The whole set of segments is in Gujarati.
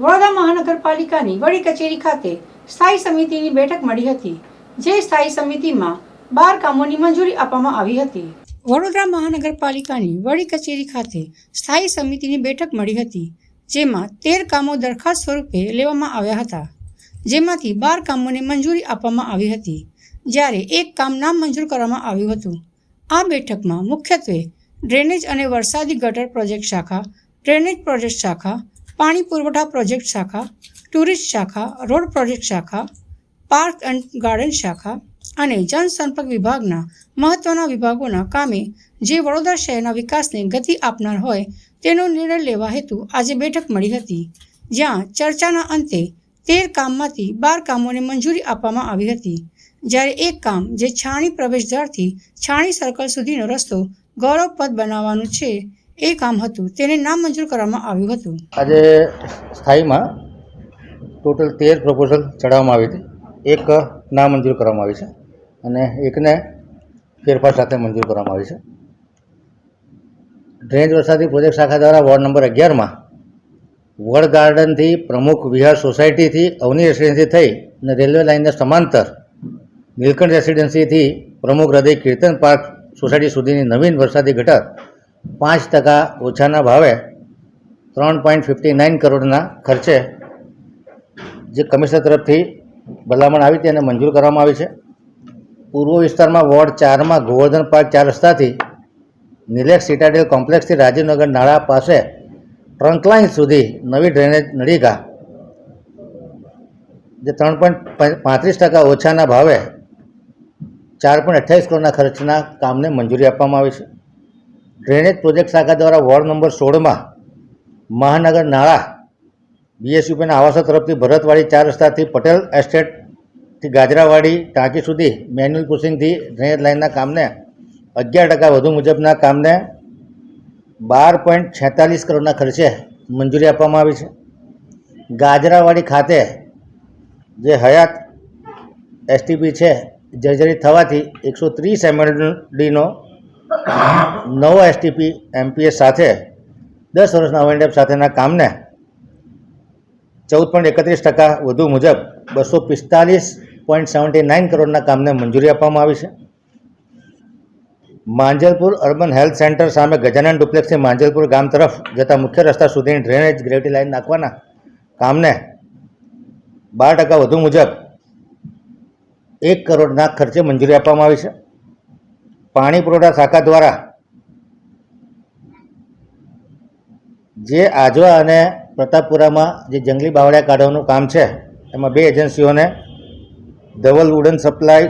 વડોદરા મહાનગરપાલિકાની વડી કચેરી ખાતે સ્થાયી સમિતિની બેઠક મળી હતી, જે સ્થાયી સમિતિમાં 12 કામોની મંજૂરી આપવામાં આવી હતી। વડોદરા મહાનગરપાલિકાની વડી કચેરી ખાતે સ્થાયી સમિતિની બેઠક મળી હતી, જેમાં 13 કામો દરખાસ્ત સ્વરૂપે લેવામાં આવ્યા હતા, જેમાંથી 12 કામોને મંજૂરી આપવામાં આવી હતી, જ્યારે એક કામ નામંજૂર કરવામાં આવ્યું હતું। આ બેઠકમાં મુખ્યત્વે ડ્રેનેજ અને વરસાદી ગટર પ્રોજેક્ટ શાખા, ડ્રેનેજ પ્રોજેક્ટ શાખા, પાણી પુરવઠા પ્રોજેક્ટ શાખા, ટુરિસ્ટ શાખા, રોડ પ્રોજેક્ટ શાખા, પાર્ક એન્ડ ગાર્ડન શાખા અને જનસંપર્ક વિભાગના મહત્વના વિભાગોના કામે જે વડોદરા શહેરના વિકાસને ગતિ આપનાર હોય તેનો નિર્ણય લેવા હેતુ આજે બેઠક મળી હતી, જ્યાં ચર્ચાના અંતે 13 કામમાંથી 12 કામોને મંજૂરી આપવામાં આવી હતી, જ્યારે એક કામ જે છાણી પ્રવેશદ્વારથી છાણી સર્કલ સુધીનો રસ્તો ગૌરવપદ બનાવવાનું છે એ કામ હતું, તેને નામંજૂર કરવામાં આવ્યું હતું। આજે સ્થાયીમાં ટોટલ 13 પ્રપોઝલ ચડાવવામાં આવી હતી, એક નામંજૂર કરવામાં આવી છે અને એકને ફેરફાર સાથે મંજૂર કરવામાં આવી છે। ડ્રેનેજ વરસાદી પ્રોજેક્ટ શાખા દ્વારા વોર્ડ નંબર 11માં વડ ગાર્ડનથી પ્રમુખ વિહાર સોસાયટીથી અવની રેસિડેન્સી થઈ અને રેલવે લાઇનને સમાંતર નીલકંઠ રેસિડેન્સીથી પ્રમુખ હૃદય કીર્તન પાર્ક સોસાયટી સુધીની નવીન વરસાદી ગટર 5% ઓછાના ભાવે 3.59 કરોડના ખર્ચે જે કમિશનર તરફથી ભલામણ આવી હતી અને મંજૂર કરવામાં આવી છે। પૂર્વ વિસ્તારમાં વોર્ડ 4માં ગોવર્ધન પાર્ક 4 રસ્તાથી નિલેક્સ સિટાડેલ કોમ્પ્લેક્સથી રાજીવનગર નાળા પાસે ટ્રંક લાઇન સુધી નવી ડ્રેનેજ નળીકા જે 3.35% ઓછાના ભાવે 4.28 કરોડના ખર્ચના કામને મંજૂરી આપવામાં આવી છે। ડ્રેનેજ પ્રોજેક્ટ શાખા દ્વારા વોર્ડ નંબર 16માં મહાનગર નાળા બીએસયુપીના આવાસો તરફથી ભરતવાડી 4 રસ્તાથી પટેલ એસ્ટેટથી ગાજરાવાડી ટાંકી સુધી મેન્યુઅલ પુશિંગથી ડ્રેનેજ લાઇનના કામને 11% વધુ મુજબના કામને 12.46 કરોડના ખર્ચે મંજૂરી આપવામાં આવી છે। ગાજરાવાડી ખાતે જે હયાત એસટીપી છે જર્જરિત થવાથી 130 MLDનો નવો એસટીપી એમપીએસ સાથે 10 વર્ષના ઓવરડેપ સાથેના કામને 14.31% વધુ મુજબ 245.79 કરોડના કામને મંજૂરી આપવામાં આવી છે। માંજલપુર અર્બન હેલ્થ સેન્ટર સામે ગજાનન ડુપ્લેક્સથી માંજલપુર ગામ તરફ જતા મુખ્ય રસ્તા સુધીની ડ્રેનેજ ગ્રેવિટી લાઇન નાખવાના કામને 12% વધુ મુજબ 1 કરોડના ખર્ચે મંજૂરી આપવામાં આવી છે। પાણી પુરવઠા શાખા દ્વારા જે આજવા અને પ્રતાપપુરામાં જે જંગલી બાવળિયા કાઢવાનું કામ છે એમાં 2 એજન્સીઓને ધવલ વુડન સપ્લાય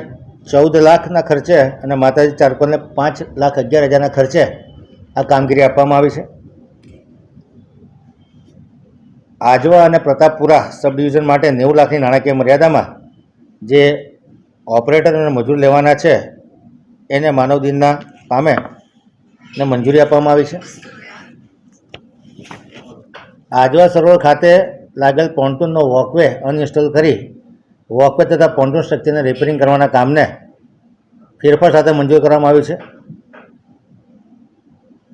14 લાખના ખર્ચે અને માતાજી ચારકોલને 5,11,000ના ખર્ચે આ કામગીરી આપવામાં આવી છે। આજવા અને પ્રતાપપુરા સબ ડિવિઝન માટે 90 લાખની નાણાકીય મર્યાદામાં જે ઓપરેટર અને મજૂર લેવાના છે એને માનવ દિનના કામે ને મંજૂરી આપવામાં આવી છે। આજવા સરોવર ખાતે લાગેલ પોન્ટૂનનો વોકવે અનઇન્સ્ટોલ કરી વોકવે તથા પોન્ટૂન સ્ટ્રક્ચરને રિપેરિંગ કરવાના કામને ફેરફાર સાથે મંજૂર કરવામાં આવ્યું છે।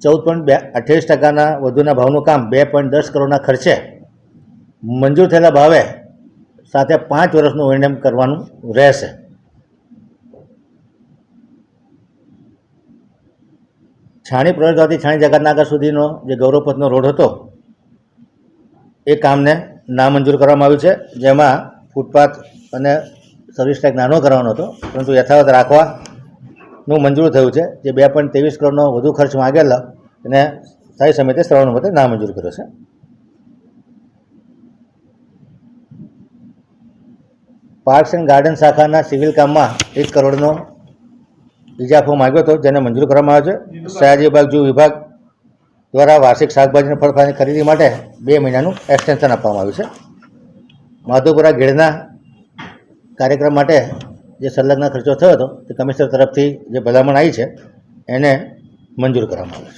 14.28%ના વધુના ભાવનું કામ 2.10 કરોડના ખર્ચે મંજૂર થયેલા ભાવે સાથે 5 વર્ષનું ઓવરડેપ કરવાનું રહેશે। છાણી પ્રવેશદ્વારથી છાણી જગતનાગર સુધીનો જે ગૌરવપથનો રોડ હતો એ કામને નામંજૂર કરવામાં આવ્યું છે, જેમાં ફૂટપાથ અને સર્વિસ ટ્રેક નાનો કરવાનો હતો પરંતુ યથાવત રાખવાનું મંજૂર થયું છે। જે 2.23 કરોડનો વધુ ખર્ચ માગેલા એને સ્થાયી સમિતિએ સર્વાનુમતે નામંજૂર કર્યો છે। પાર્ક્સ એન્ડ ગાર્ડન શાખાના સિવિલ કામમાં 1 કરોડનો ઇજાફો માગ્યો હતો, જેને મંજૂર કરવામાં આવ્યો છે। સયાજી વિભાગ જૂ વિભાગ દ્વારા વાર્ષિક શાકભાજી અને ફળફળાની ખરીદી માટે 2 મહિનાનું એક્સટેન્શન આપવામાં આવ્યું છે। માધુપુરા ગેળના કાર્યક્રમ માટે જે સંલગ્ન ખર્ચો થયો હતો તે કમિશનર તરફથી જે ભલામણ આવી છે એને મંજૂર કરવામાં આવ્યો છે।